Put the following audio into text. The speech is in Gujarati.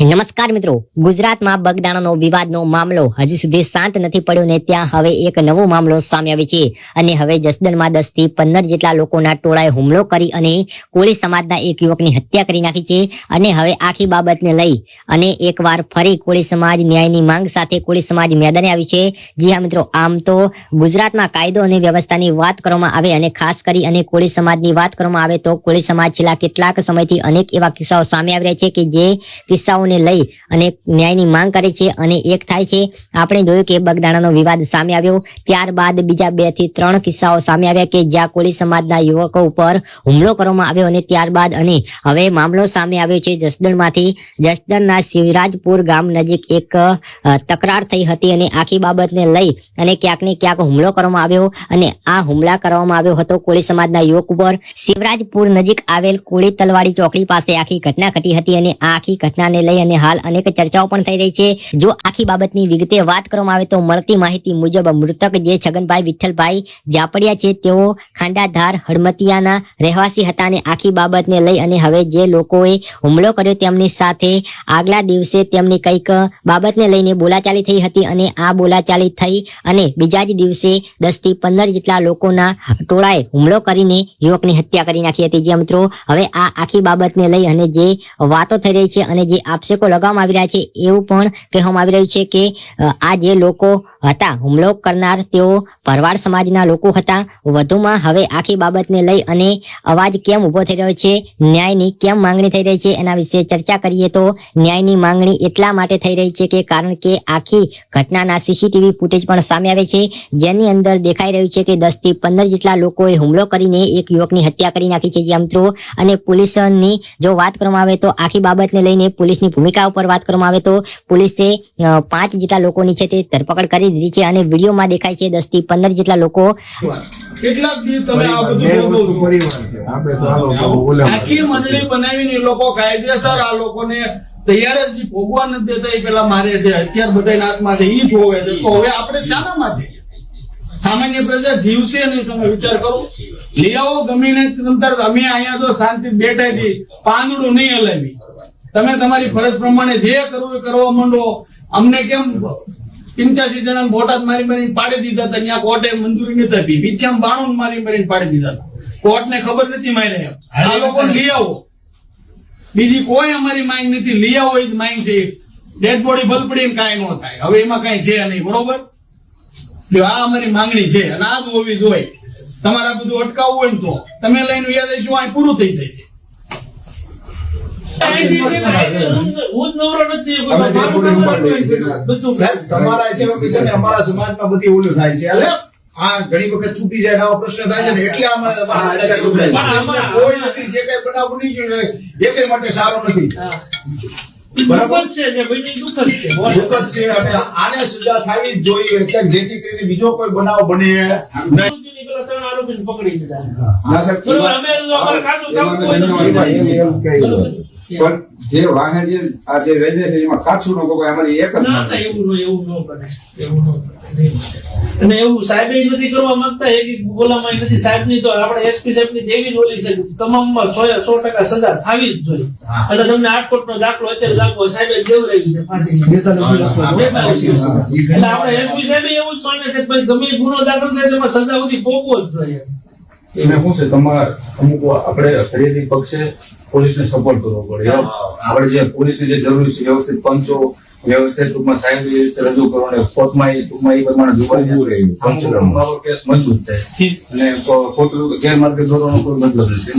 નમસ્કાર મિત્રો, ગુજરાતમાં બગદાણાનો વિવાદનો મામલો હજુ સુધી શાંત નથી પડ્યો ને ત્યાં હવે એક નવો મામલો સામે આવ્યો છે અને હવે જસદણમાં 10 થી 15 જેટલા લોકોના ટોળાએ હુમલો કરી અને કોળી સમાજના એક યુવકની હત્યા કરી નાખી છે અને હવે આખી બાબતને લઈ અને એકવાર ફરી કોળી સમાજ ન્યાયની માંગ સાથે કોળી સમાજ મેદાને આવી છે। જી હા મિત્રો, આમ તો ગુજરાતમાં કાયદો અને વ્યવસ્થાની વાત કરવામાં આવે અને ખાસ કરી અને કોળી સમાજની વાત કરવામાં આવે તો કોળી સમાજ છેલ્લા કેટલાક સમયથી અનેક એવા કિસ્સાઓ સામે આવી રહ્યા છે કે જે કિસ્સાઓ લઈ અને ન્યાયની માંગ કરે છે અને એક થાય છે। આપણે જોયું કે બગદાણાનો વિવાદ સામે આવ્યો, ત્યારબાદ બીજા 2 થી 3 કિસ્સાઓ સામે આવ્યા કે જ્યાં કોળી સમાજના યુવકો ઉપર હુમલો કરવામાં આવ્યો અને ત્યારબાદ અને હવે મામલો સામે આવ્યો છે જસદણમાંથી। જસદણના શિવરાજપુર ગામ નજીક એક તકરાર થઈ હતી અને આખી બાબતને લઈ અને ક્યાંક ને ક્યાંક હુમલો કરવામાં આવ્યો અને આ હુમલા કરવામાં આવ્યો હતો કોળી સમાજના યુવક ઉપર। શિવરાજપુર નજીક આવેલ કોળી તલવાડી ચોકડી પાસે આખી ઘટના ઘટી હતી અને આ આખી ઘટનાને લઈ અને હાલ અનેક ચર્ચાઓ પણ થઈ રહી છે। જો આખી બાબતની વિગતે વાત કરવામાં આવે તો મળતી માહિતી મુજબ મૃતક જે છગનભાઈ વિઠ્ઠલભાઈ જાપડિયા છે તેઓ ખાંડાધાર હડમતિયાના રહેવાસી હતા અને આખી બાબતને લઈ અને હવે જે લોકોએ હુમલો કર્યો તેમની સાથે આગલા દિવસે તેમની કંઈક બાબતને લઈને બોલાચાલી થઈ હતી અને આ બોલાચાલી થઈ અને બીજા જ દિવસે 10 થી 15 જેટલા લોકોના ટોળાએ હુમલો કરીને યુવકની હત્યા કરી નાખી હતી। જે મિત્રો હવે આ આખી બાબતને લઈ અને જે વાતો થઈ રહી છે અને જે આક્ષેપો લગાવવામાં આવી રહ્યા છે એવું પણ કહેવામાં આવી રહ્યું છે કે આ જે લોકો હતા હુમલો કરનાર તેઓ ભરવાડ સમાજના લોકો હતા। વધુમાં હવે આખી બાબતને લઈ અને અવાજ કેમ ઉભો થઈ રહ્યો છે, ન્યાયની કેમ માંગણી થઈ રહી છે એના વિશે ચર્ચા કરીએ તો ન્યાયની માંગણી એટલા માટે થઈ રહી છે કે કારણ કે આખી ઘટનાના સીસીટીવી ફૂટેજ પણ સામે આવે છે જેની અંદર દેખાઈ રહ્યું છે કે 10 થી 15 જેટલા લોકોએ હુમલો કરીને એક યુવકની હત્યા કરી નાખી છે। મિત્રો અને પોલીસની જો વાત કરવામાં આવે તો આખી બાબતને લઈને પોલીસની ભૂમિકા ઉપર વાત કરવામાં આવે તો પોલીસે 5 જેટલા લોકોની છે તે ધરપકડ કરી દીધી છે અને વિડીયોમાં દેખાય છે 10 થી 15 જેટલા લોકો। કેટલાક દિવસ તમે આ બધું આખી મંડળી બનાવીને લોકો કાયદેસર આ લોકોને તૈયાર જ ભોગવા નથી દેતા, એ પેલા મારે છે, હથિયાર બધા હાથમાં છે, ઈ જોવે છે। તો હવે આપણે શાના માટે સામાન્ય પ્રજા જીવશે નહીં? તમે વિચાર કરો, લઈ આવો ગમીને અમે અહીંયા તો શાંતિ બેઠા છીએ, પાંદડું નહીં હલાવી, તમે તમારી ફરજ પ્રમાણે જે કરવું એ કરવા માંડો। અમને કેમ 85 જણા બોટાદ મારી મારીને પાડી દીધા હતા, ત્યાં કોર્ટે મંજૂરી નથી આપી, બીજામ 92 મારીને પાડી દીધા હતા, કોર્ટને ખબર નથી માર્યા। આ લોકો લઈ આવો, બીજી કોઈ અમારી માંગ નથી, લઈ આવો એ જ માંગ છે। ડેડ બોડી ભલપડીને કાંઈ ન થાય, હવે એમાં કાંઈ છે નહીં, બરોબર? આ અમારી માંગણી છે અને આ જ હોવી જોઈએ। તમારા બધું અટકાવવું હોય ને તો તમે લઈને યાદ આવીશું, આ પૂરું થઈ જાય છે। તમારા છે અમારા સમાજમાં બધી ઓલું થાય છે, આ ઘણી વખત છૂટી જાય આવો પ્રશ્ન થાય છે ને એટલે અમારે કોઈ નથી, જે કઈ બનાવ બની ગયો એ કઈ માટે સારું નથી, બરાબર છે, દુઃખદ છે અને આને સજા થવી જ જોઈએ જેથી કરીને બીજો કોઈ બનાવ બને નહીં। પકડી દીધા જે વાહન આ જે રેલવે છે એમાં કાચું નો કોઈ અમારી એક જ એવું ન બને અને એવું સાહેબ નથી કરવા માંગતા, એક બોલામાં નથી સાહેબ ની, તો આપણે એસપી સાહેબ ની એવી બોલી છે તમામમાં 100% સજા થવી જ જોઈએ। એટલે તમને 8 કોટનો દાખલો અત્યારે દાખલો સાહેબ જેવું રહ્યું છે ફાંસી, એટલે આપણે એસપી સાહેબ એવું જ માને છે કે ગમે ગુનો દાખલ થાય તેમાં સજા સુધી પહોંચવો જ જોઈએ। એને શું છે તમારા અમુક આપણે ફરિયાદી પક્ષે પોલીસને સપોર્ટ કરવો પડે, આપણે જે પોલીસની જે જરૂરી છે વ્યવસ્થિત પંચો વ્યવસ્થિત ટૂંકમાં સાહેબ રજૂ કરવાનો કોર્ટમાં ટૂંકમાં એ પ્રમાણે જોવાનું રહ્યું, કેસ મજબૂત થાય અને ખોટું ગેરમાર્ગે દોરવાનો કોઈ મતલબ નથી।